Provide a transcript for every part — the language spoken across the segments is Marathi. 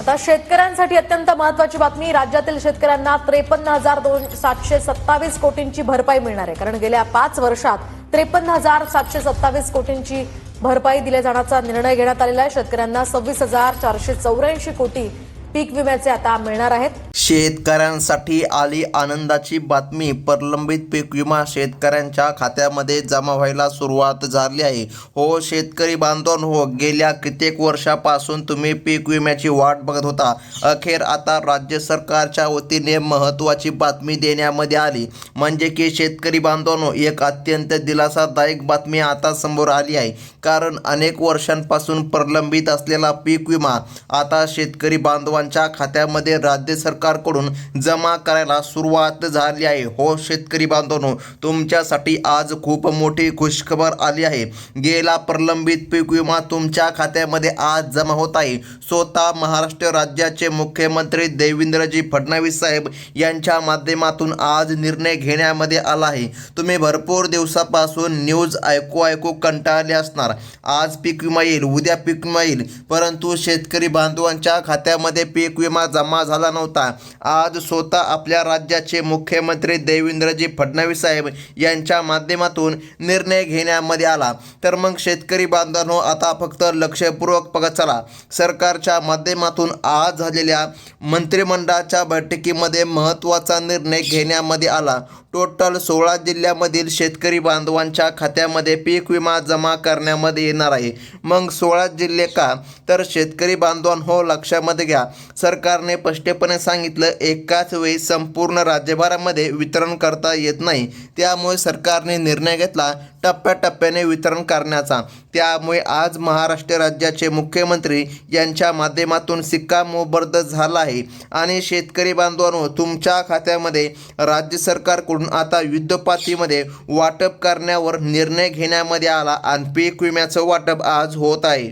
आता शेतकऱ्यांसाठी अत्यंत महत्त्वाची बातमी. राज्यातील शेतकऱ्यांना 53,727 कोटींची भरपाई मिळणार आहे. कारण गेल्या 5 वर्षात 53,727 कोटींची भरपाई दिल्या जाण्याचा निर्णय घेण्यात आलेला आहे. शेतकऱ्यांना 26,484 कोटी पीक विम्याचे आता मिळणार आहेत. शेतकऱ्यांसाठी आली आनंदाची बातमी. प्रलंबित पीक विमा शेतकऱ्यांच्या खात्यामध्ये जमा व्हायला सुरुवात झाली आहे. हो शेतकरी बांधवांनो, गेल्या कित्येक वर्षापासून तुम्ही पीक विम्याची वाट बघत होता. अखेर आता राज्य सरकारच्या वतीने महत्त्वाची बातमी देण्यामध्ये आली. म्हणजे की शेतकरी बांधवांनो, एक अत्यंत दिलासादायक बातमी आता समोर आली आहे. कारण अनेक वर्षांपासून प्रलंबित असलेला पीक विमा आता शेतकरी बांधवांच्या खात्यामध्ये राज्य सरकारकडून जमा करायला सुरुवात झाली आहे. हो शेतकरी बांधवांनो, तुमच्यासाठी आज खूप मोठी खुशखबर आली आहे. गेला प्रलंबित पीक विमा तुमच्या खात्यामध्ये आज जमा होत आहे. स्वतः महाराष्ट्र राज्याचे मुख्यमंत्री देवेंद्रजी फडणवीस साहेब यांच्या माध्यमातून आज निर्णय घेण्यामध्ये आला आहे. तुम्ही भरपूर दिवसापासून न्यूज ऐकू कंटाळले असणार. आज पीक विमा येईल, उद्या पीक विमा येईल, परंतु शेतकरी बांधवांच्या खात्यामध्ये पीक विमा जमा झाला नव्हता. आज स्वतः आपल्या राज्याचे मुख्यमंत्री देवेंद्रजी फडणवीस साहेब यांच्या माध्यमातून निर्णय घेण्यामध्ये आला. तर मग शेतकरी बांधवांनो, आता फक्त लक्षपूर्वक बघत चला. सरकारच्या माध्यमातून आज झालेल्या मंत्रिमंडळाच्या बैठकीमध्ये महत्त्वाचा निर्णय घेण्यामध्ये आला. टोटल 16 जिल्ह्यामधील शेतकरी बांधवांच्या खात्यामध्ये पीक विमा जमा करण्यामध्ये येणार आहे. मग 16 जिल्हे का? तर शेतकरी बांधवांनो, लक्षामध्ये घ्या, सरकारने स्पष्टपणे सांगितलं एकाच वेळी संपूर्ण राज्यभरामध्ये वितरण करता येत नाही. त्यामुळे सरकारने निर्णय घेतला टप्प्याटप्प्याने वितरण करण्याचा. त्यामुळे आज महाराष्ट्र राज्याचे मुख्यमंत्री यांच्या माध्यमातून शिक्कामोर्तब झाला आहे. आणि शेतकरी बांधवांनो, तुमच्या खात्यामध्ये राज्य सरकारकडून आता युद्धपातळीमध्ये वाटप करण्यावर निर्णय घेण्यामध्ये आला आणि पीक विम्याचं वाटप आज होत आहे.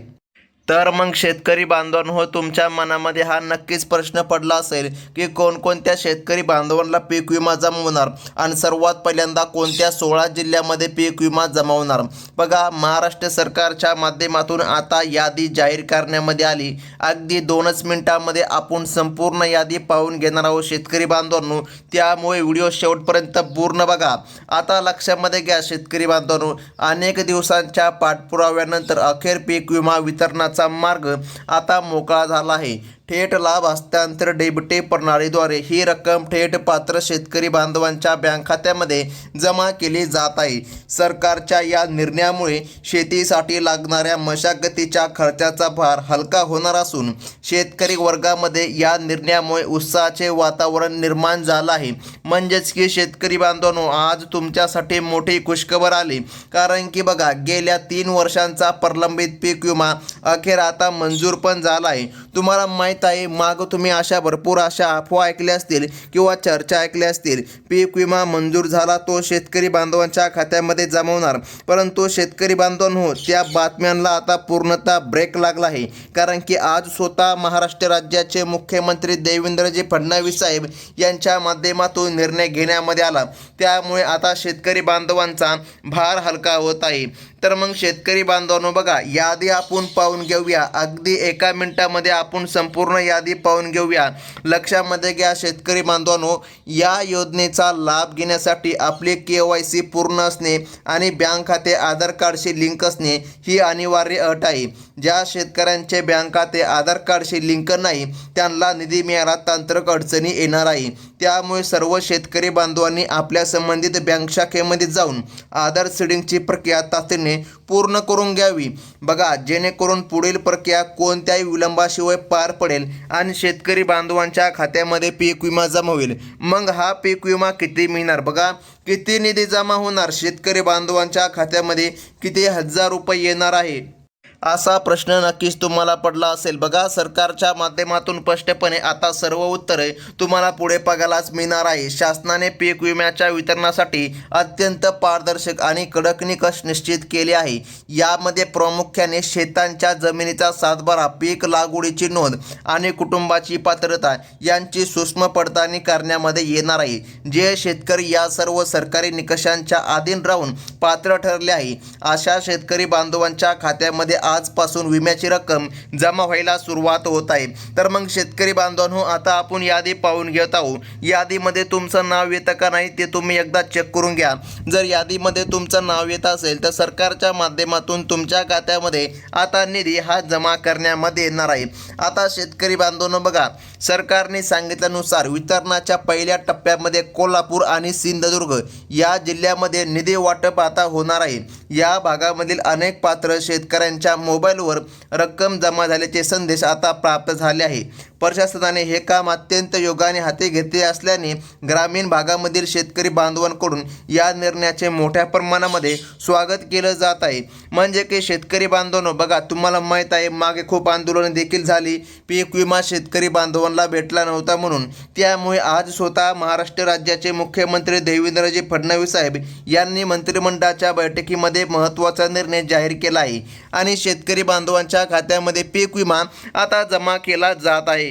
तर मग शेतकरी बांधवांनो, तुमच्या मनामध्ये हा नक्कीच प्रश्न पडला असेल की कोणकोणत्या शेतकरी बांधवांना पीक विमा जमवणार आणि सर्वात पहिल्यांदा कोणत्या 16 जिल्ह्यामध्ये पीक विमा जमवणार. बघा, महाराष्ट्र सरकारच्या माध्यमातून आता यादी जाहीर करण्यामध्ये आली. अगदी 2च मिनिटांमध्ये आपण संपूर्ण यादी पाहून घेणार आहोत शेतकरी बांधवांनो. त्यामुळे व्हिडिओ शेवटपर्यंत पूर्ण बघा. आता लक्षामध्ये घ्या शेतकरी बांधवांनो, अनेक दिवसांच्या पाठपुराव्यानंतर अखेर पीक विमा वितरणाचा मार्ग आता मोकळा झाला आहे. थेट लाभ हस्तांतर डेबिट प्रणालीद्वारे ही रक्कम थेट पात्र शेतकरी बांधवांच्या बँक खात्यामध्ये जमा केली जात आहे. सरकारच्या या निर्णयामुळे शेतीसाठी लागणाऱ्या मशागतीच्या खर्चाचा भार हलका होणार असून शेतकरी वर्गामध्ये या निर्णयामुळे उत्साहाचे वातावरण निर्माण झालं आहे. म्हणजेच की शेतकरी बांधवांनो, आज तुमच्यासाठी मोठी खुशखबर आली. कारण की बघा, गेल्या 3 वर्षांचा प्रलंबित पीक विमा अखेर आता मंजूर पण झाला आहे. तुम्हाला माहीत आहे, माग तुम्ही भरपूर अशा अफवा ऐकल्या असतील किंवा चर्चा ऐकल्या असतील. पीक विमा मंजूर झाला, तो शेतकरी बांधवांच्या खात्यामध्ये जमवणार. परंतु शेतकरी बांधवांनो, त्या बातम्यांना आता पूर्णतः ब्रेक लागला आहे. कारण की आज स्वतः महाराष्ट्र राज्याचे मुख्यमंत्री देवेंद्रजी फडणवीस साहेब यांच्या माध्यमातून निर्णय घेण्यामध्ये आला. त्यामुळे आता शेतकरी बांधवांचा भार हलका होत आहे. तर मग शेतकरी बांधवांनो, बघा, यादी आपण पाहून घेऊया. अगदी एका मिनिटामध्ये आपण संपूर्ण यादी पाहून घेऊया. लक्षामध्ये घ्या शेतकरी बांधवांनो, या योजनेचा लाभ घेण्यासाठी आपले KYC पूर्ण असणे आणि बँक खाते आधार कार्डशी लिंक असणे ही अनिवार्य अट आहे. ज्या शेतकऱ्यांचे बँक खाते आधार कार्डशी लिंक नाही त्यांना निधी मिळायला तांत्रिक अडचणी येणार आहे. त्यामुळे सर्व शेतकरी बांधवांनी आपल्या संबंधित बँक शाखेमध्ये जाऊन आधार सीडिंगची प्रक्रिया तातडीने पूर्ण करून घ्यावी. बघा, जेणेकरून पुढील प्रक्रिया कोणत्याही विलंबाशिवाय पार पडेल आणि शेतकरी बांधवांच्या खात्यामध्ये पीक विमा जमा होईल. मग हा पीक विमा किती मिळणार? बघा, किती निधी जमा होणार? शेतकरी बांधवांच्या खात्यामध्ये किती हजार रुपये येणार आहे, असा प्रश्न नक्कीच तुम्हाला पडला असेल. बघा, सरकारच्या माध्यमातून स्पष्टपणे आता सर्व उत्तरे तुम्हाला पुढे बघायलाच मिळणार आहे. शासनाने पीक विम्याच्या वितरणासाठी अत्यंत पारदर्शक आणि कडक निकष निश्चित केले आहे. यामध्ये प्रामुख्याने शेतांच्या जमिनीचा सातबारा, पीक लागवडीची नोंद आणि कुटुंबाची पात्रता यांची सूक्ष्म पडताळणी करण्यामध्ये येणार आहे. जे शेतकरी या सर्व सरकारी निकषांच्या अधीन राहून पात्र ठरले आहे. अशा शेतकरी बांधवांच्या खात्यामध्ये आजपासून विम्याची रक्कम जमा व्हायला सुरुवात होत आहे. तर मग शेतकरी बांधवांनो, आता आपण यादी पाहून घेत आहोत. यादीमध्ये तुमचं नाव येतं का नाही ते तुम्ही एकदा चेक करून घ्या. जर यादीमध्ये तुमचं नाव येत असेल तर सरकारच्या माध्यमातून तुमच्या खात्यामध्ये आता निधी हा जमा करण्यामध्ये येणार आहे. आता शेतकरी बांधवांनो बघा, सरकारने सांगितल्यानुसार वितरणाच्या पहिल्या टप्प्यामध्ये कोल्हापूर आणि सिंधुदुर्ग या जिल्ह्यामध्ये निधी वाटप आता होणार आहे. या भागामधील अनेक पात्र शेतकऱ्यांच्या मोबाईलवर रक्कम जमा झाल्याचे संदेश आता प्राप्त झाले आहे. प्रशासनाने हे काम अत्यंत योगाने हाती घेतले असल्याने ग्रामीण भागामधील शेतकरी बांधवांकडून या निर्णयाचे मोठ्या प्रमाणामध्ये स्वागत केलं जात आहे. म्हणजे की शेतकरी बांधवांनो बघा, तुम्हाला माहीत आहे मागे खूप आंदोलने देखील झाली, पीक विमा शेतकरी बांधवांना भेटला नव्हता म्हणून. त्यामुळे आज स्वतः महाराष्ट्र राज्याचे मुख्यमंत्री देवेंद्रजी फडणवीस साहेब यांनी मंत्रिमंडळाच्या बैठकीमध्ये महत्त्वाचा निर्णय जाहीर केला आहे आणि शेतकरी बांधवांच्या खात्यामध्ये पीक विमा आता जमा केला जात आहे.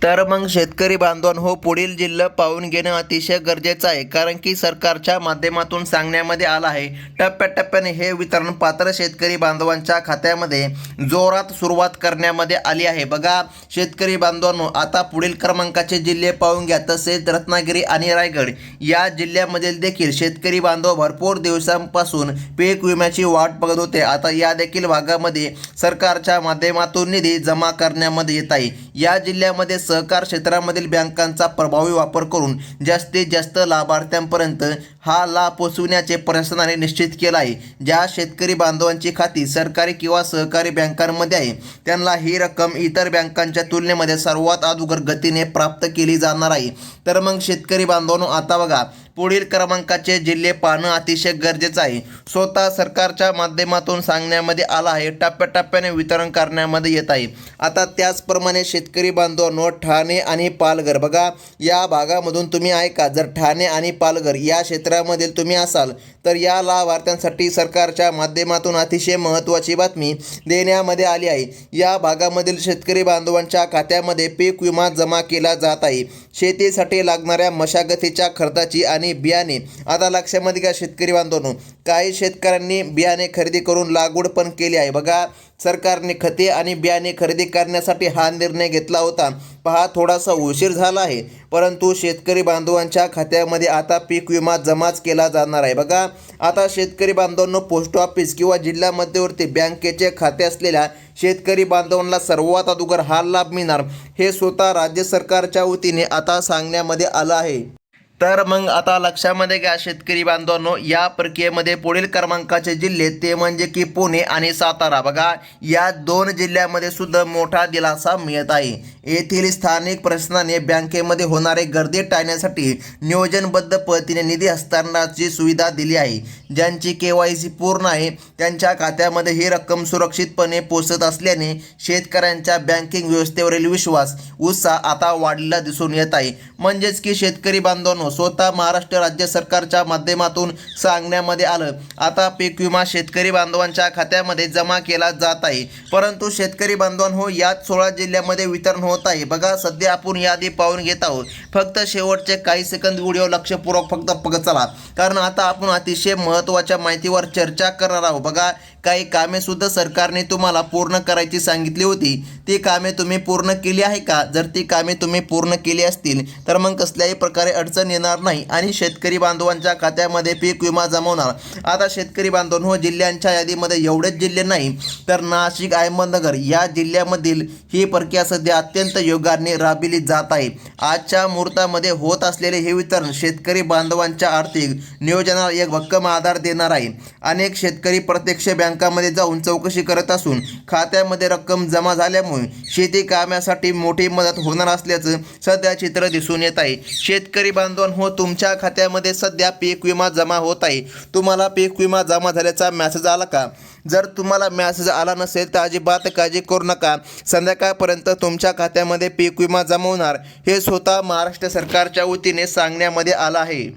तर मग शेतकरी बांधवांनो, पुढील जिल्हा पाहून घेणं अतिशय गरजेचं आहे, कारण की सरकारच्या माध्यमातून सांगण्यामध्ये आलं आहे टप्प्याटप्प्याने हे वितरण पात्र शेतकरी बांधवांच्या खात्यामध्ये जोरात सुरुवात करण्यामध्ये आली आहे. बघा शेतकरी बांधवांनो, आता पुढील क्रमांकाचे जिल्हे पाहून घ्या. तसेच रत्नागिरी आणि रायगड या जिल्ह्यामधील देखील शेतकरी बांधव भरपूर दिवसांपासून पीक विम्याची वाट बघत होते. आता या देखील भागामध्ये सरकारच्या माध्यमातून निधी जमा करण्यामध्ये येत आहे. या जिल्ह्यामध्ये सहकार क्षेत्रामधील बँकांचा प्रभावी वापर करून जास्तीत जास्त लाभार्थ्यांपर्यंत हा लाभ पोहोचविण्याचे प्रशासनाने निश्चित केला आहे. ज्या शेतकरी बांधवांची खाती सरकारी किंवा सहकारी बँकांमध्ये आहे त्यांना ही रक्कम इतर बँकांच्या तुलनेमध्ये सर्वात अगोदर गतीने प्राप्त केली जाणार आहे. तर मग शेतकरी बांधवांनो, आता बघा पुढील क्रमांकाचे जिल्हे पाहणं अतिशय गरजेचं आहे. स्वतः सरकारच्या माध्यमातून सांगण्यामध्ये आलं आहे टप्प्याटप्प्याने वितरण करण्यामध्ये येत आहे. आता त्याचप्रमाणे शेतकरी बांधवांनो, ठाणे आणि पालघर बघा, या भागामधून तुम्ही ऐका, जर ठाणे आणि पालघर या क्षेत्रामधील तुम्ही असाल तर या लाभार्थ्यांसाठी सरकारच्या माध्यमातून अतिशय महत्त्वाची बातमी देण्यामध्ये आली आहे. या भागामधील शेतकरी बांधवांच्या खात्यामध्ये पीक विमा जमा केला जात आहे. शेतीसाठी लागणाऱ्या मशागतीच्या खर्चाची आणि बियाणे, आता लक्षामध्ये घ्या शेतकरी बांधवांनो, काही शेतकऱ्यांनी बियाणे खरेदी करून लागवड पण केली आहे. बघा सरकारने खते आणि बियाणे खरेदी करण्यासाठी हा निर्णय घेतला होता. पहा थोडासा उशीर झाला आहे, परंतु शेतकरी बांधवांच्या खात्यामध्ये आता पीक विमा जमाच केला जाणार आहे. बघा आता शेतकरी बांधवांनो, पोस्ट ऑफिस किंवा जिल्हा मध्यवर्ती बँकेचे खाते असलेल्या शेतकरी बांधवांना सर्वात अगोदर हा लाभ मिळणार हे स्वतः राज्य सरकारच्या वतीने आता सांगण्यामध्ये आलं आहे. तर मग आता लक्षामध्ये घ्या शेतकरी बांधवांनो, या प्रक्रियेमध्ये पुढील क्रमांकाचे जिल्हे ते म्हणजे की पुणे आणि सातारा. बघा या दोन जिल्ह्यामध्ये सुद्धा मोठा दिलासा मिळत आहे. येथील स्थानिक प्रशासनाने बँकेमध्ये होणारे गर्दी टाळण्यासाठी नियोजनबद्ध पद्धतीने निधी हस्तांतरणाची सुविधा दिली आहे. ज्यांची KYC पूर्ण आहे त्यांच्या खात्यामध्ये ही रक्कम सुरक्षितपणे पोहोचत असल्याने शेतकऱ्यांच्या बँकिंग व्यवस्थेवरील विश्वास उत्साह आता वाढलेला दिसून येत आहे. म्हणजेच की शेतकरी बांधवांनो, स्वतः महाराष्ट्र राज्य सरकारच्या माध्यमातून सांगण्यामध्ये आलं आता पीक विमा शेतकरी बांधवांच्या खात्यामध्ये जमा केला जात आहे. परंतु शेतकरी बांधवांनो, यात 16 जिल्ह्यामध्ये वितरण होत आहे. बघा सध्या आपण यादी पाहून घेत आहोत. फक्त शेवटचे काही सेकंद व्हिडिओ लक्षपूर्वक फक्त बघत चला, कारण आता आपण अतिशय महत्त्वाच्या माहितीवर चर्चा करणार आहोत. बघा काही कामे सुद्धा सरकारने तुम्हाला पूर्ण करायची सांगितली होती. ती कामे तुम्ही पूर्ण केली आहे का? जर ती कामे तुम्ही पूर्ण केली असतील तर मग कसल्याही प्रकारे अडचण येणार नाही आणि शेतकरी बांधवांच्या खात्यामध्ये पीक विमा जमवणार. आता शेतकरी बांधवांनो, जिल्ह्यांच्या यादीमध्ये एवढेच जिल्हे नाही तर नाशिक, अहमदनगर या जिल्ह्यामधील ही प्रक्रिया सध्या अत्यंत योगाने राबविली जात आहे. आजच्या मुहूर्तामध्ये होत असलेले हे वितरण शेतकरी बांधवांच्या आर्थिक नियोजनाला एक भक्कम आधार देणार आहे. अनेक शेतकरी प्रत्यक्ष बँकामध्ये जाऊन चौकशी करत असून खात्यामध्ये रक्कम जमा झाल्यामुळे शेती कामासाठी मोठी मदत होणार असल्याचं सध्या चित्र दिसून येत आहे. शेतकरी बांधवांनो, तुमच्या खात्यामध्ये सध्या पीक विमा जमा होत आहे. तुम्हाला पीक विमा जमा झाल्याचा मेसेज आला का? जर तुम्हाला मेसेज आला नसेल तर अजिबात काळजी करू नका. संध्याकाळपर्यंत तुमच्या खात्यामध्ये पीक विमा जमा होणार हे स्वतः महाराष्ट्र सरकारच्या वतीने सांगण्यामध्ये आलं आहे.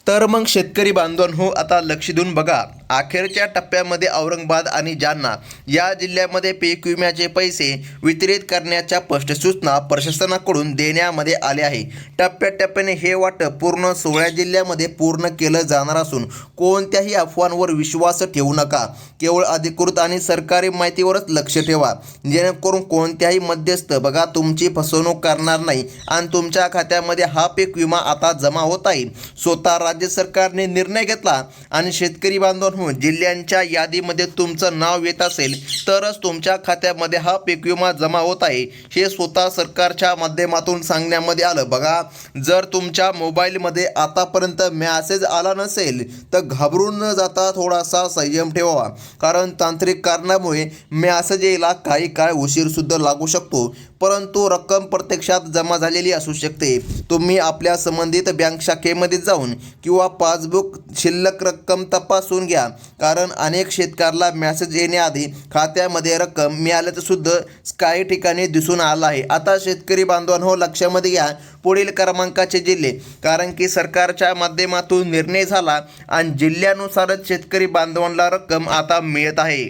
तर मग शेतकरी बांधवांनो, आता लक्ष देऊन बघा. अखेरच्या टप्प्यामध्ये औरंगाबाद आणि जालना या जिल्ह्यामध्ये पीक विम्याचे पैसे वितरित करण्याच्या स्पष्ट सूचना प्रशासनाकडून देण्यामध्ये आल्या आहे. टप्प्याटप्प्याने हे वाटप पूर्ण 16 जिल्ह्यामध्ये पूर्ण केलं जाणार असून कोणत्याही अफवांवर विश्वास ठेवू नका. केवळ अधिकृत आणि सरकारी माहितीवरच लक्ष ठेवा, जेणेकरून कोणत्याही मध्यस्थ तुमची फसवणूक करणार नाही आणि तुमच्या खात्यामध्ये हा पीक विमा आता जमा होत आहे. स्वतः राज्य सरकारने निर्णय घेतला आणि शेतकरी बांधवांनो, जिल्ह्यांच्या यादीमध्ये तुमचं नाव येत असेल तरच तुमच्या खात्यामध्ये हा पीक विमा जमा होत आहे, हे स्वतः सरकारच्या माध्यमातून सांगण्यामध्ये आलं. जर तुमच्या मोबाईलमध्ये आतापर्यंत मेसेज आला नसेल तर घाबरून न जाता थोडासा संयम ठेवा, कारण तांत्रिक कारणामुळे मेसेज यायला काही काळ उशीर सुद्धा लागू शकतो, परंतु रक्कम प्रत्यक्षात जमा झालेली असू शकते. तुम्ही आपल्या संबंधित बँक शाखेमध्ये जाऊन किंवा पासबुक शिल्लक रक्कम तपासून घ्या, कारण अनेक शेतकऱ्याला मेसेज येण्याआधी खात्यामध्ये रक्कम मिळाल्याचं सुद्धा काही ठिकाणी दिसून आलं आहे. आता शेतकरी बांधवांनो, लक्षामध्ये घ्या पुढील क्रमांकाचे जिल्हे, कारण की सरकारच्या माध्यमातून निर्णय झाला आणि जिल्ह्यानुसारच शेतकरी बांधवांना रक्कम आता मिळत आहे.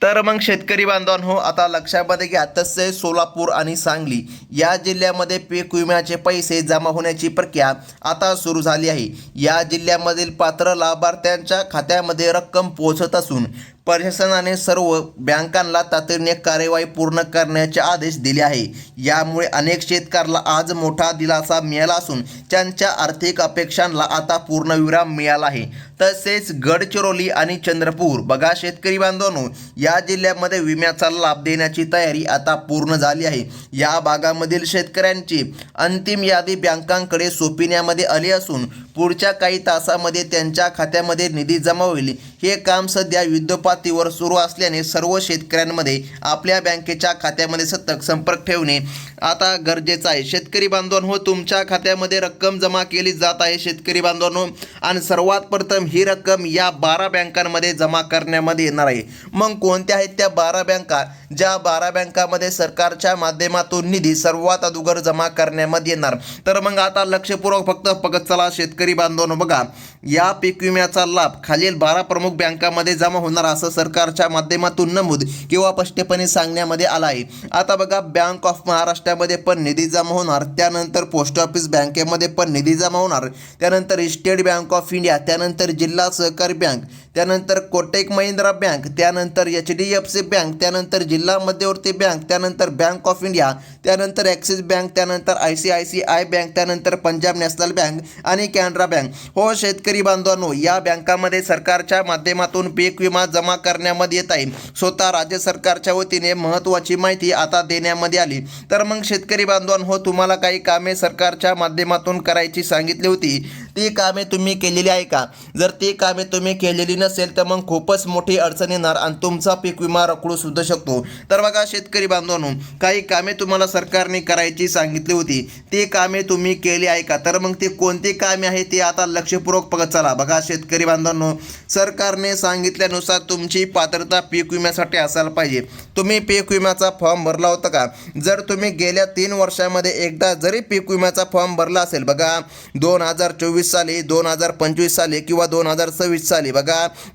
तर मग शेतकरी बांधवांनो, आता लक्षामध्ये घ्या, तसेच सोलापूर आणि सांगली या जिल्ह्यामध्ये पीक विम्याचे पैसे जमा होण्याची प्रक्रिया आता सुरू झाली आहे. या जिल्ह्यामधील पात्र लाभार्थ्यांच्या खात्यामध्ये रक्कम पोहोचत असून प्रशासनाने सर्व बँकांना तातडीने कार्यवाही पूर्ण करण्याचे आदेश दिले आहे. यामुळे अनेक शेतकऱ्याला आज मोठा दिलासा मिळाला असून त्यांच्या आर्थिक अपेक्षांना आता पूर्णविराम मिळाला आहे. तसेच गडचिरोली आणि चंद्रपूर शेतकरी बांधवांनो, या जिल्ह्यामध्ये विम्याचा लाभ देण्याची तयारी आता पूर्ण झाली आहे. या भागामधील शेतकऱ्यांची अंतिम यादी बँकांकडे सोपविण्यामध्ये आली असून पुढच्या काही तासामध्ये त्यांच्या खात्यामध्ये निधी जमा होईल. हे काम सध्या युद्धपातळीवर सुरू असल्याने सर्व शेतकऱ्यांमध्ये आपल्या बँकेच्या खात्यामध्ये सतत संपर्क ठेवणे आता गरजेचं आहे. शेतकरी बांधवांनो, तुमच्या खात्यामध्ये रक्कम जमा केली जात आहे शेतकरी बांधवांनो, आणि सर्वात प्रथम ही रक्कम या 12 बँकांमध्ये जमा करण्यामध्ये येणार आहे. मग कोणत्या आहेत त्या 12 बँका? ज्या 12 बँकामध्ये सरकारच्या माध्यमातून निधी सर्वात अगोदर जमा करण्यामध्ये येणार. तर मग आता लक्षपूर्वक फक्त चला शेतकरी बांधवांनो, या पीक विम्याचा लाभ खालील 12 प्रमुख बँकांमध्ये जमा होणार असं सरकारच्या माध्यमातून नमूद किंवा स्पष्टपणे सांगण्यामध्ये आलं आहे. आता बँक ऑफ महाराष्ट्रामध्ये पण निधी जमा होणार, त्यानंतर पोस्ट ऑफिस बँकेमध्ये पण निधी जमा होणार, त्यानंतर स्टेट बँक ऑफ इंडिया, त्यानंतर जिल्हा सहकारी बँक, त्यानंतर कोटक महिंद्रा बँक, त्यानंतर HDFC बँक, त्यानंतर जिल्हा मध्यवर्ती बँक, त्यानंतर बँक ऑफ इंडिया, त्यानंतर ॲक्सिस बँक, त्यानंतर ICICI बँक, त्यानंतर पंजाब नॅशनल बँक आणि कॅनरा बँक. हो शेतकरी बांधवांनो, या बँकामध्ये सरकारच्या माध्यमातून पीक विमा जमा करण्यामध्ये येत आहे. स्वतः राज्य सरकारच्या वतीने महत्त्वाची माहिती आता देण्यामध्ये आली. तर मग शेतकरी बांधवांनो, तुम्हाला काही कामे सरकारच्या माध्यमातून करायची सांगितली होती, ती कामे तुम्ही केलेली आहे का? जर ती कामे तुम्ही केलेली नसेल तर मग खूपच मोठी अडचण येणार आणि तुमचा पीक विमा रखडू सुद्धा शकतो. तर शेतकरी बांधवांनो, काही कामे तुम्हाला सरकारने करायची सांगितली होती, ती कामे तुम्ही केली आहे का? तर मग ती कोणती कामे आहे ते आता लक्षपूर्वक चला. शेतकरी बांधवांनो, सरकारने सांगितल्यानुसार तुमची पात्रता पीक विम्यासाठी असायला पाहिजे. तुम्ही पीक विम्याचा फॉर्म भरला होता का? जर तुम्ही गेल्या 3 वर्षामध्ये एकदा जरी पीक विम्याचा फॉर्म भरला असेल 2024 साली, 2025 साली किंवा 2026 साली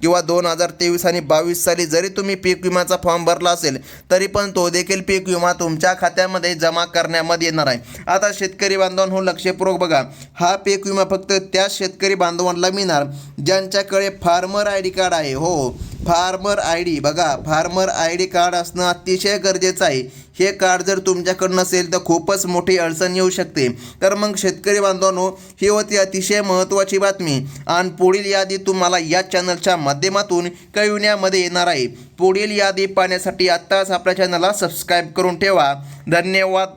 किंवा 2023 आणि 22 साली जरी तुम्ही पीक विम्याचा फॉर्म भरला असेल तरी पण तो देखील पीक विमा तुमच्या खात्यामध्ये जमा करण्यामध्ये येणार आहे. आता शेतकरी बांधवांनो, लक्षपूर्वक हा पीक विमा फक्त त्या शेतकरी बांधवांना मिळणार ज्यांच्याकडे फार्मर ID कार्ड आहे. हो, फार्मर ID कार्ड असणं अतिशय गरजेचं आहे. हे कार्ड जर तुमच्याकडे नसेल तर खूपच मोठी अडचण येऊ शकते. तर मग शेतकरी बांधवांनो, ही होती अतिशय महत्त्वाची बातमी आणि पुढील यादी तुम्हाला या चॅनलच्या माध्यमातून कळविण्यामध्ये येणार आहे. पुढील यादी पाहण्यासाठी आत्ताच आपल्या चॅनलला सबस्क्राईब करून ठेवा. धन्यवाद.